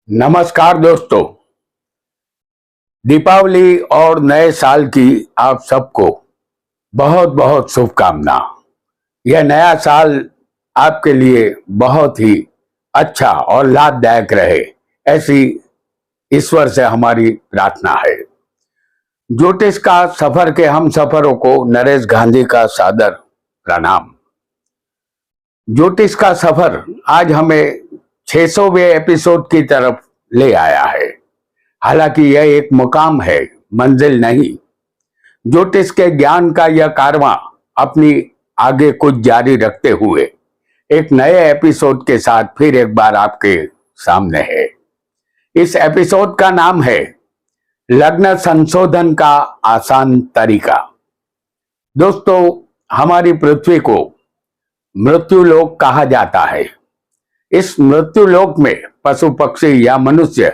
नमस्कार दोस्तों। दीपावली और नए साल की आप सबको बहुत बहुत शुभकामना। यह नया साल आपके लिए बहुत ही अच्छा और लाभदायक रहे, ऐसी ईश्वर से हमारी प्रार्थना है। ज्योतिष का सफर के हम सफरों को नरेश गांधी का सादर प्रणाम। ज्योतिष का सफर आज हमें 600वें एपिसोड की तरफ ले आया है। हालांकि यह एक मुकाम है, मंजिल नहीं। ज्योतिष के ज्ञान का यह कारवां अपनी आगे कुछ जारी रखते हुए एक नए एपिसोड के साथ फिर एक बार आपके सामने है। इस एपिसोड का नाम है लग्न संशोधन का आसान तरीका। दोस्तों, हमारी पृथ्वी को मृत्युलोक कहा जाता है। इस मृत्युलोक में पशु पक्षी या मनुष्य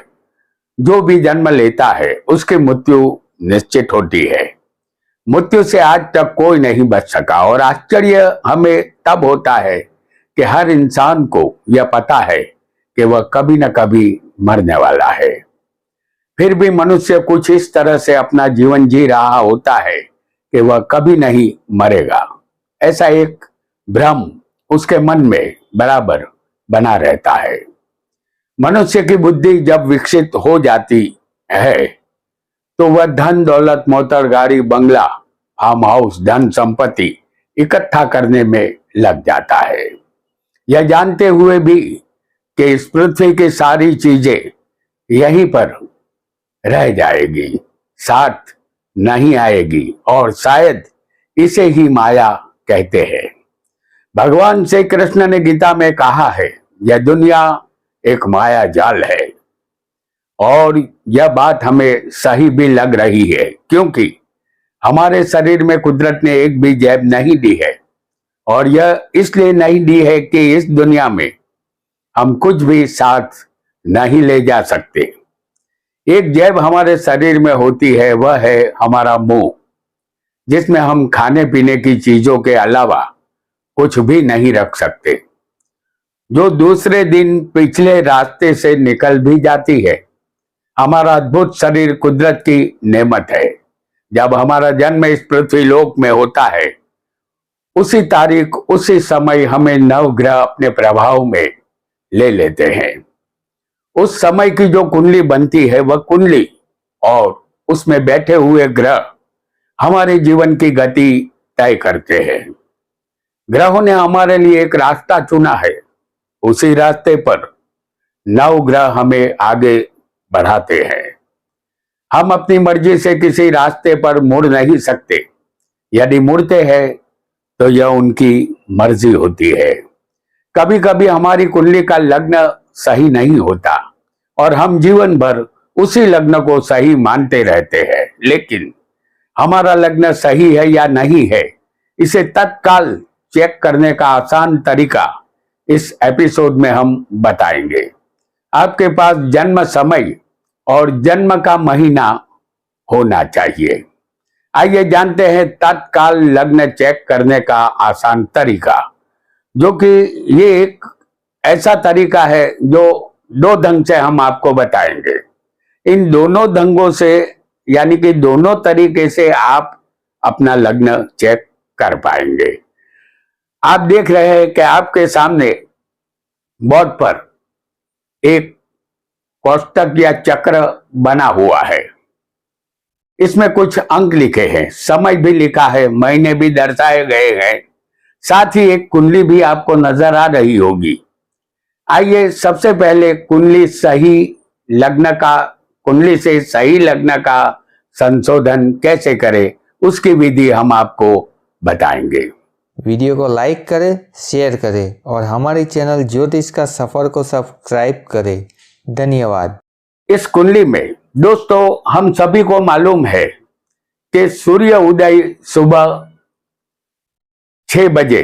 जो भी जन्म लेता है उसकी मृत्यु निश्चित होती है। मृत्यु से आज तक कोई नहीं बच सका और आश्चर्य हमें तब होता है कि हर इंसान को यह पता है कि वह कभी न कभी मरने वाला है। फिर भी मनुष्य कुछ इस तरह से अपना जीवन जी रहा होता है कि वह कभी नहीं मरेगा। ऐसा एक भ्रम उसके मन में बराबर बना रहता है। मनुष्य की बुद्धि जब विकसित हो जाती है तो वह धन दौलत, मोटर गाड़ी, बंगला, फार्म हाउस, धन संपत्ति इकट्ठा करने में लग जाता है, यह जानते हुए भी कि इस पृथ्वी की सारी चीजें यहीं पर रह जाएगी, साथ नहीं आएगी और शायद इसे ही माया कहते हैं। भगवान श्री कृष्ण ने गीता में कहा है, यह दुनिया एक माया जाल है। और यह बात हमें सही भी लग रही है, क्योंकि हमारे शरीर में कुदरत ने एक भी जैब नहीं दी है। और यह इसलिए नहीं दी है कि इस दुनिया में हम कुछ भी साथ नहीं ले जा सकते। एक जैब हमारे शरीर में होती है, वह है हमारा मुंह, जिसमें हम खाने पीने की चीजों के अलावा कुछ भी नहीं रख सकते। जो दूसरे दिन पिछले रास्ते से निकल भी जाती है। हमारा अद्भुत शरीर कुदरत की नेमत है। जब हमारा जन्म इस पृथ्वी लोक में होता है, उसी तारीख उसी समय हमें नवग्रह अपने प्रभाव में ले लेते हैं। उस समय की जो कुंडली बनती है, वह कुंडली और उसमें बैठे हुए ग्रह हमारे जीवन की गति तय करते हैं। ग्रहों ने हमारे लिए एक रास्ता चुना है, उसी रास्ते पर नवग्रह हमें आगे बढ़ाते हैं। हम अपनी मर्जी से किसी रास्ते पर मुड़ नहीं सकते। यदि मुड़ते हैं तो यह उनकी मर्जी होती है। कभी कभी हमारी कुंडली का लग्न सही नहीं होता और हम जीवन भर उसी लग्न को सही मानते रहते हैं। लेकिन हमारा लग्न सही है या नहीं है, इसे तत्काल चेक करने का आसान तरीका इस एपिसोड में हम बताएंगे। आपके पास जन्म समय और जन्म का महीना होना चाहिए। आइए जानते हैं तत्काल लग्न चेक करने का आसान तरीका, जो कि ये एक ऐसा तरीका है जो दो ढंग से हम आपको बताएंगे। इन दोनों ढंगों से, यानी कि दोनों तरीके से आप अपना लग्न चेक कर पाएंगे। आप देख रहे हैं कि आपके सामने बोर्ड पर एक कोष्टक या चक्र बना हुआ है। इसमें कुछ अंक लिखे हैं, समय भी लिखा है, महीने भी दर्शाए गए हैं, साथ ही एक कुंडली भी आपको नजर आ रही होगी। आइए सबसे पहले कुंडली से सही लग्न का संशोधन कैसे करें, उसकी विधि हम आपको बताएंगे। वीडियो को लाइक करें, शेयर करें और हमारे चैनल ज्योतिष का सफर को सब्सक्राइब करें। धन्यवाद। इस कुंडली में दोस्तों हम सभी को मालूम है कि सूर्य उदय सुबह 6 बजे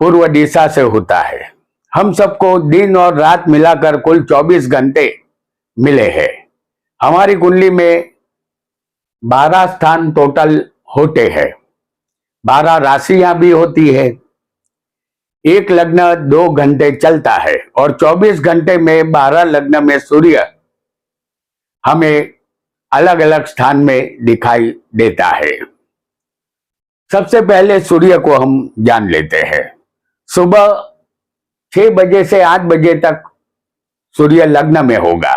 पूर्व दिशा से होता है। हम सबको दिन और रात मिलाकर कुल 24 घंटे मिले हैं। हमारी कुंडली में 12 स्थान टोटल होते हैं, 12 राशियां भी होती है। एक लग्न 2 घंटे चलता है और 24 घंटे में 12 लग्न में सूर्य हमें अलग अलग स्थान में दिखाई देता है। सबसे पहले सूर्य को हम जान लेते हैं। सुबह 6 बजे से 8 बजे तक सूर्य लग्न में होगा।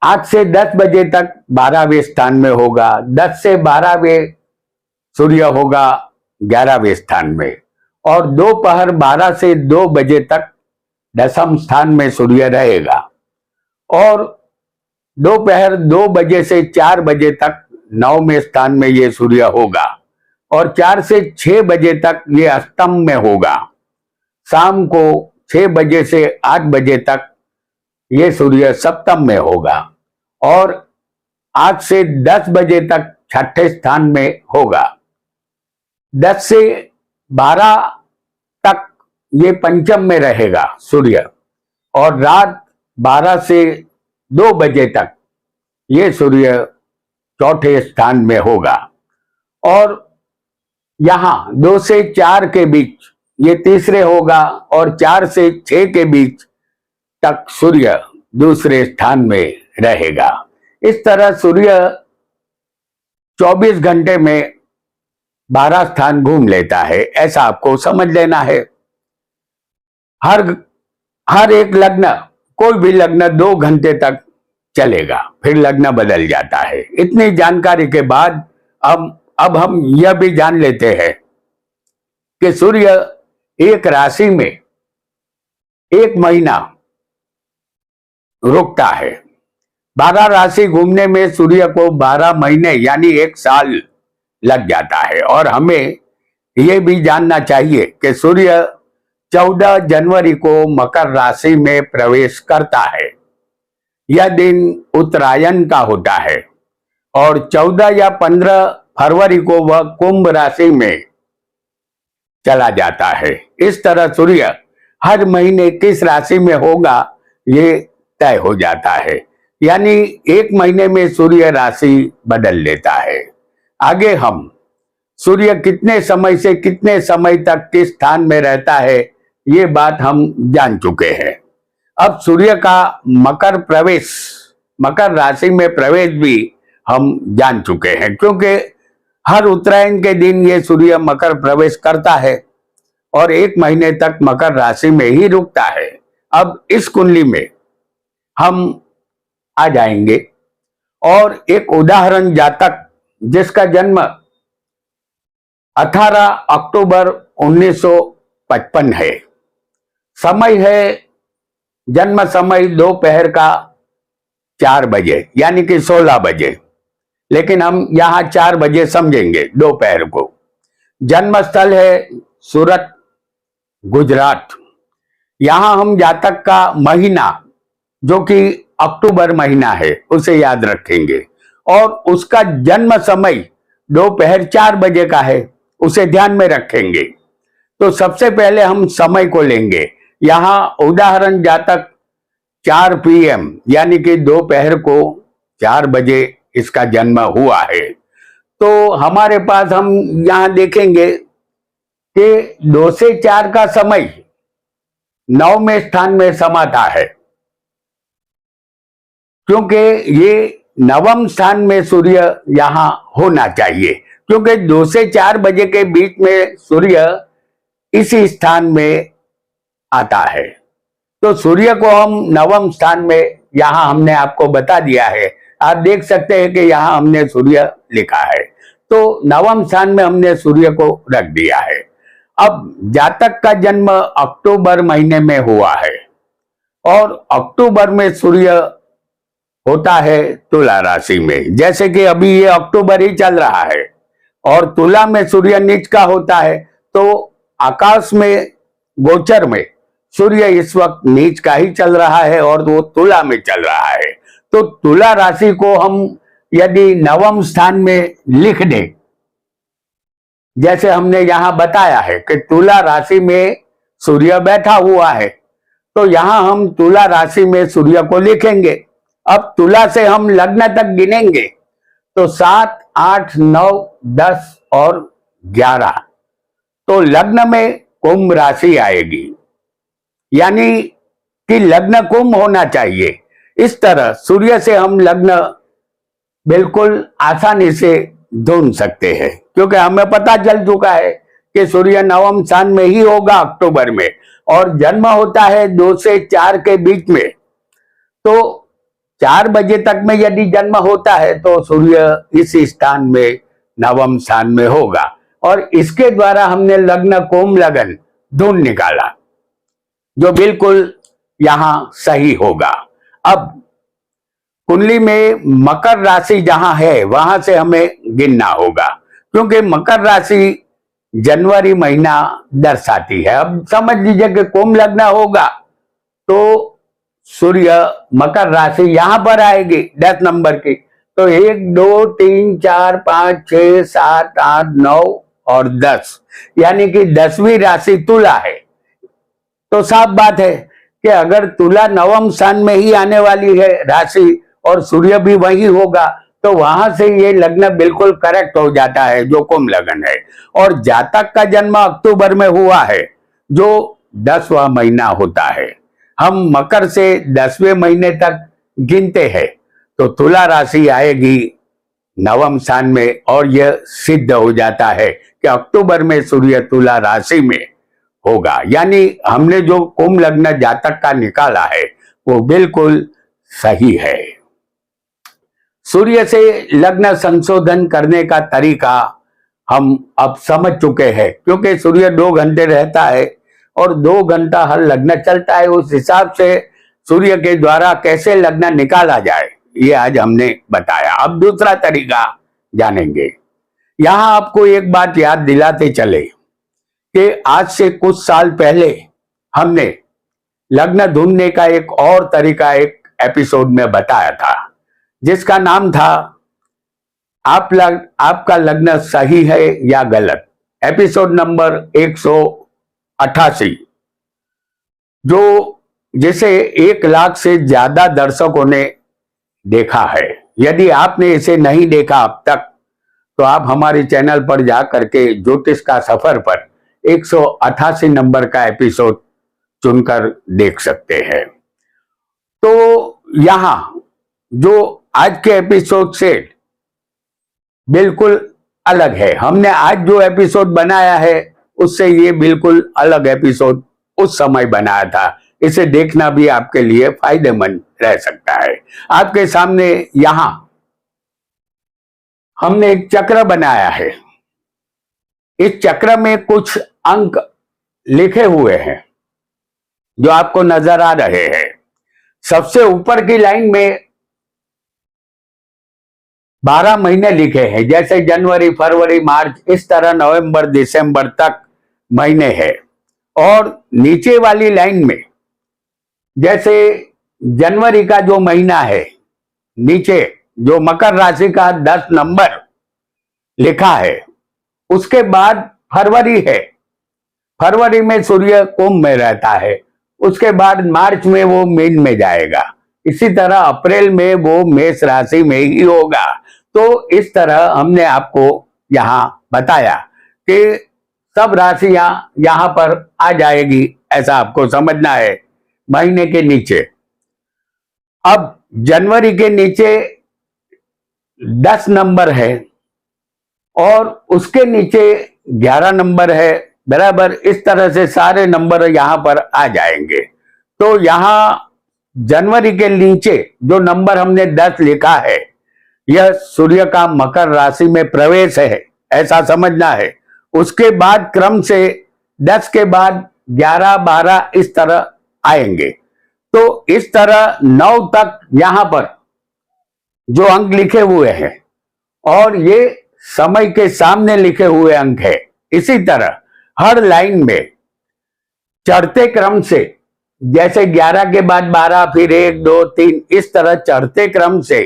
8 से 10 बजे तक 12वें स्थान में होगा। 10 से 12वें सूर्य होगा 11वें स्थान में और दोपहर 12 से 2 बजे तक 10वें स्थान में सूर्य रहेगा और दोपहर 2 बजे से 4 बजे तक 9वें स्थान में ये सूर्य होगा और 4 से 6 बजे तक ये अष्टम में होगा। शाम को 6 बजे से 8 बजे तक ये सूर्य सप्तम में होगा और 8 से 10 बजे तक छठे स्थान में होगा। 10 से 12 तक ये पंचम में रहेगा सूर्य और रात 12 से 2 बजे तक ये सूर्य चौथे स्थान में होगा और यहां 2 से 4 के बीच ये तीसरे होगा और 4 से 6 के बीच तक सूर्य दूसरे स्थान में रहेगा। इस तरह सूर्य 24 घंटे में 12 स्थान घूम लेता है, ऐसा आपको समझ लेना है। हर एक लग्न, कोई भी लग्न 2 घंटे तक चलेगा, फिर लग्न बदल जाता है। इतनी जानकारी के बाद अब हम यह भी जान लेते हैं कि सूर्य एक राशि में 1 महीना रुकता है। 12 राशि घूमने में सूर्य को 12 महीने यानी 1 साल लग जाता है और हमें यह भी जानना चाहिए कि सूर्य 14 जनवरी को मकर राशि में प्रवेश करता है। यह दिन उत्तरायण का होता है और 14 या 15 फरवरी को वह कुंभ राशि में चला जाता है। इस तरह सूर्य हर महीने किस राशि में होगा ये तय हो जाता है, यानी 1 महीने में सूर्य राशि बदल लेता है। आगे हम सूर्य कितने समय से कितने समय तक किस स्थान में रहता है ये बात हम जान चुके हैं। अब सूर्य का मकर राशि में प्रवेश भी हम जान चुके हैं, क्योंकि हर उत्तरायण के दिन ये सूर्य मकर प्रवेश करता है और 1 महीने तक मकर राशि में ही रुकता है। अब इस कुंडली में हम आ जाएंगे और एक उदाहरण जातक जिसका जन्म 18 अक्टूबर 1955 है। समय है, जन्म समय दोपहर का 4 बजे यानी कि 16 बजे, लेकिन हम यहां 4 बजे समझेंगे दोपहर को। जन्म स्थल है सूरत, गुजरात। यहां हम जातक का महीना जो कि अक्टूबर महीना है उसे याद रखेंगे और उसका जन्म समय दोपहर 4 बजे का है, उसे ध्यान में रखेंगे। तो सबसे पहले हम समय को लेंगे। यहां उदाहरण जातक 4 PM यानी कि दोपहर को 4 बजे इसका जन्म हुआ है। तो हमारे पास हम यहां देखेंगे कि 2 से 4 का समय 9वें स्थान में समाता है, क्योंकि ये 9वें स्थान में सूर्य यहां होना चाहिए, क्योंकि 2 से 4 बजे के बीच में सूर्य इसी स्थान में आता है। तो सूर्य को हम 9वें स्थान में यहां हमने आपको बता दिया है। आप देख सकते हैं कि यहां हमने सूर्य लिखा है, तो 9वें स्थान में हमने सूर्य को रख दिया है। अब जातक का जन्म अक्टूबर महीने में हुआ है और अक्टूबर में सूर्य होता है तुला राशि में, जैसे कि अभी ये अक्टूबर ही चल रहा है और तुला में सूर्य नीच का होता है, तो आकाश में गोचर में सूर्य इस वक्त नीच का ही चल रहा है और वो तुला में चल रहा है। तो तुला राशि को हम यदि 9वें स्थान में लिख दें, जैसे हमने यहां बताया है कि तुला राशि में सूर्य बैठा हुआ है, तो यहां हम तुला राशि में सूर्य को लिखेंगे। अब तुला से हम लग्न तक गिनेंगे तो 7, 8, 9, 10 और 11। तो लग्न में कुंभ राशि आएगी, यानी कि लग्न कुंभ होना चाहिए। इस तरह सूर्य से हम लग्न बिल्कुल आसानी से ढूंढ सकते हैं, क्योंकि हमें पता चल चुका है कि सूर्य नवम स्थान में ही होगा अक्टूबर में, और जन्म होता है 2 से 4 के बीच में। तो 4 बजे तक में यदि जन्म होता है तो सूर्य इस स्थान में नवम स्थान में होगा, और इसके द्वारा हमने लग्न कुंभ लगन ढूंढ निकाला, जो बिल्कुल यहां सही होगा। अब कुंडली में मकर राशि जहां है वहां से हमें गिनना होगा, क्योंकि मकर राशि जनवरी महीना दर्शाती है। अब समझ लीजिए कि कुंभ लग्न होगा तो सूर्य मकर राशि यहां पर आएगी 10 नंबर की, तो 1 2 3 4 5 6 7 8 9 और 10, यानी कि 10वीं राशि तुला है। तो साफ बात है कि अगर तुला नवम स्थान में ही आने वाली है राशि और सूर्य भी वही होगा, तो वहां से ये लग्न बिल्कुल करेक्ट हो जाता है, जो कुंभ लगन है। और जातक का जन्म अक्टूबर में हुआ है, जो 10वां महीना होता है। हम मकर से 10वें महीने तक गिनते हैं, तो तुला राशि आएगी नवम स्थान में, और यह सिद्ध हो जाता है कि अक्टूबर में सूर्य तुला राशि में होगा। यानी हमने जो कुंभ लग्न जातक का निकाला है वो बिल्कुल सही है। सूर्य से लग्न संशोधन करने का तरीका हम अब समझ चुके हैं, क्योंकि सूर्य 2 घंटे रहता है और 2 घंटा हर लग्न चलता है। उस हिसाब से सूर्य के द्वारा कैसे लग्न निकाला जाए, ये आज हमने बताया। अब दूसरा तरीका जानेंगे। यहां आपको एक बात याद दिलाते चले कि आज से कुछ साल पहले हमने लग्न ढूंढने का एक और तरीका एक एपिसोड में बताया था, जिसका नाम था आपका लग्न सही है या गलत। एपिसोड नंबर 188, जो जिसे 1 लाख से ज्यादा दर्शकों ने देखा है। यदि आपने इसे नहीं देखा अब तक, तो आप हमारे चैनल पर जा करके ज्योतिष का सफर पर 188 नंबर का एपिसोड चुनकर देख सकते हैं। तो यहां जो आज के एपिसोड से बिल्कुल अलग है, हमने आज जो एपिसोड बनाया है उससे ये बिल्कुल अलग एपिसोड उस समय बनाया था। इसे देखना भी आपके लिए फायदेमंद रह सकता है। आपके सामने यहां हमने एक चक्र बनाया है। इस चक्र में कुछ अंक लिखे हुए हैं जो आपको नजर आ रहे हैं। सबसे ऊपर की लाइन में 12 महीने लिखे हैं, जैसे जनवरी फरवरी मार्च, इस तरह नवंबर दिसंबर तक महीने हैं। और नीचे वाली लाइन में जैसे जनवरी का जो महीना है, नीचे जो मकर राशि का 10 नंबर लिखा है, उसके बाद फरवरी है। फरवरी में सूर्य कुंभ में रहता है, उसके बाद मार्च में वो मीन में जाएगा, इसी तरह अप्रैल में वो मेष राशि में ही होगा। तो इस तरह हमने आपको यहां बताया कि सब राशियां यहां पर आ जाएगी, ऐसा आपको समझना है। महीने के नीचे अब जनवरी के नीचे 10 नंबर है और उसके नीचे 11 नंबर है, बराबर। इस तरह से सारे नंबर यहां पर आ जाएंगे। तो यहां जनवरी के नीचे जो नंबर हमने 10 लिखा है, यह सूर्य का मकर राशि में प्रवेश है, ऐसा समझना है। उसके बाद क्रम से 10 के बाद 11 12 इस तरह आएंगे। तो इस तरह 9 तक यहां पर जो अंक लिखे हुए हैं, और ये समय के सामने लिखे हुए अंक है। इसी तरह हर लाइन में चढ़ते क्रम से, जैसे 11 के बाद 12, फिर 1 2 3, इस तरह चढ़ते क्रम से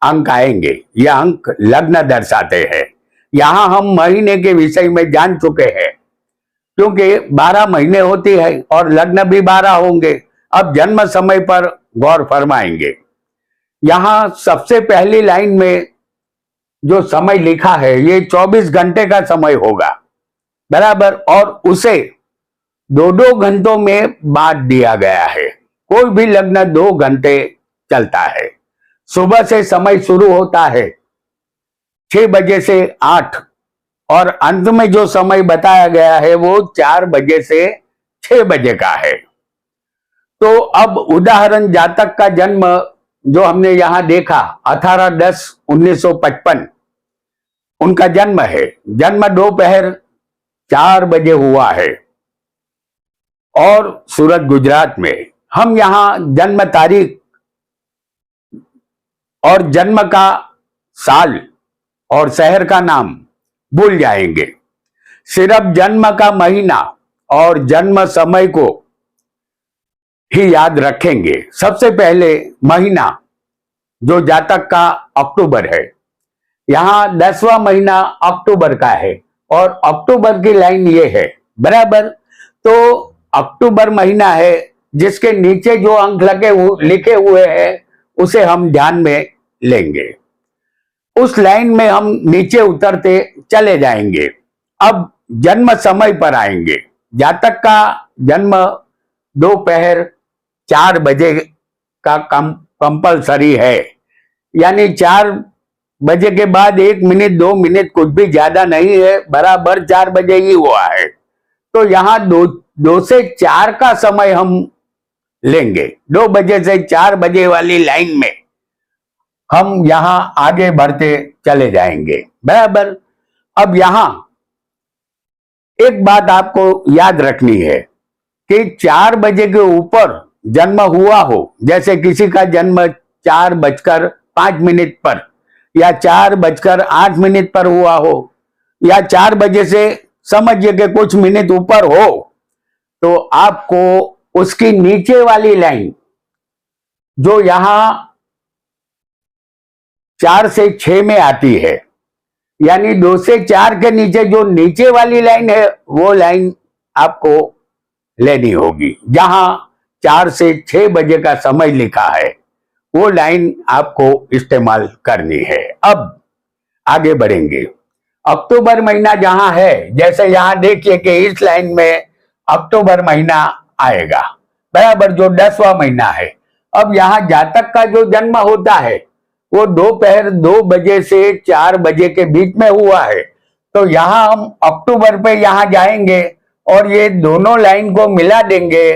अंक आएंगे। ये अंक लग्न दर्शाते हैं। यहां हम महीने के विषय में जान चुके हैं, क्योंकि 12 महीने होती है और लग्न भी 12 होंगे। अब जन्म समय पर गौर फरमाएंगे। यहां सबसे पहली लाइन में जो समय लिखा है, ये 24 घंटे का समय होगा, बराबर। और उसे 2-2 घंटों में बांट दिया गया है। कोई भी लग्न 2 घंटे चलता है। सुबह से समय शुरू होता है 6 बजे से 8 और अंत में जो समय बताया गया है वो 4 बजे से 6 बजे का है। तो अब उदाहरण जातक का जन्म जो हमने यहां देखा 18-10-1955 उनका जन्म है। जन्म दोपहर 4 बजे हुआ है और सूरत गुजरात में। हम यहां जन्म तारीख और जन्म का साल और शहर का नाम भूल जाएंगे। सिर्फ जन्म का महीना और जन्म समय को ही याद रखेंगे। सबसे पहले महीना जो जातक का अक्टूबर है। यहां 10वां महीना अक्टूबर का है और अक्टूबर की लाइन ये है बराबर। तो अक्टूबर महीना है जिसके नीचे जो अंक लिखे हुए हैं उसे हम ध्यान में लेंगे। उस लाइन में हम नीचे उतरते चले जाएंगे। अब जन्म समय पर आएंगे। जातक का जन्म दोपहर 4 बजे का कंपलसरी है, यानी 4 बजे के बाद 1 मिनट 2 मिनट कुछ भी ज्यादा नहीं है, बराबर 4 बजे ही हुआ है। तो यहाँ 2 से 4 का समय हम लेंगे। 2 बजे से 4 बजे वाली लाइन में हम यहां आगे बढ़ते चले जाएंगे बराबर। अब यहां एक बात आपको याद रखनी है कि 4 बजे के ऊपर जन्म हुआ हो, जैसे किसी का जन्म 4:05 पर या 4:08 पर हुआ हो या 4 बजे से समझिए कि कुछ मिनट ऊपर हो, तो आपको उसकी नीचे वाली लाइन जो यहां 4 से 6 में आती है, यानी 2 से 4 के नीचे जो नीचे वाली लाइन है वो लाइन आपको लेनी होगी। जहां 4 से 6 बजे का समय लिखा है वो लाइन आपको इस्तेमाल करनी है। अब आगे बढ़ेंगे। अक्टूबर महीना जहां है, जैसे यहां देखिए कि इस लाइन में अक्टूबर महीना आएगा बराबर, जो 10वां महीना है। अब यहां जातक का जो जन्म होता है वो दोपहर 2 बजे से 4 बजे के बीच में हुआ है। तो यहां हम अक्टूबर पे यहां जाएंगे और ये दोनों लाइन को मिला देंगे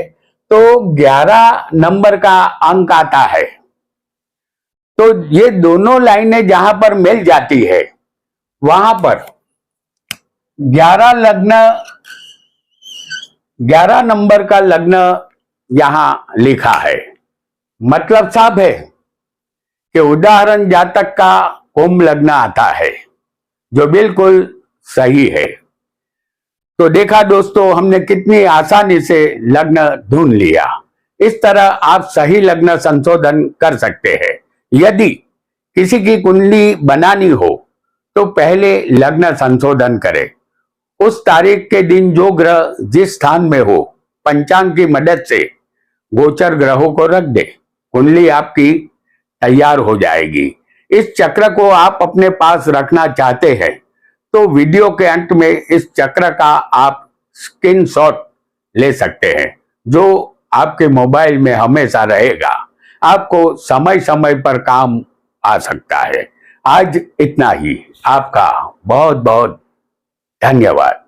तो 11 नंबर का अंक आता है। तो ये दोनों लाइनें जहां पर मिल जाती है वहां पर 11 नंबर का लग्न यहां लिखा है। मतलब साफ है कि उदाहरण जातक का कुंभ लग्न आता है, जो बिल्कुल सही है। तो देखा दोस्तों, हमने कितनी आसानी से लग्न ढूंढ लिया। इस तरह आप सही लग्न संशोधन कर सकते हैं। यदि किसी की कुंडली बनानी हो तो पहले लग्न संशोधन करें। उस तारीख के दिन जो ग्रह जिस स्थान में हो, पंचांग की मदद से गोचर ग्रहों को रख दे, कुंडली आपकी तैयार हो जाएगी। इस चक्र को आप अपने पास रखना चाहते हैं तो वीडियो के अंत में इस चक्र का आप स्क्रीनशॉट ले सकते हैं, जो आपके मोबाइल में हमेशा रहेगा। आपको समय समय पर काम आ सकता है। आज इतना ही। आपका बहुत बहुत धन्यवाद।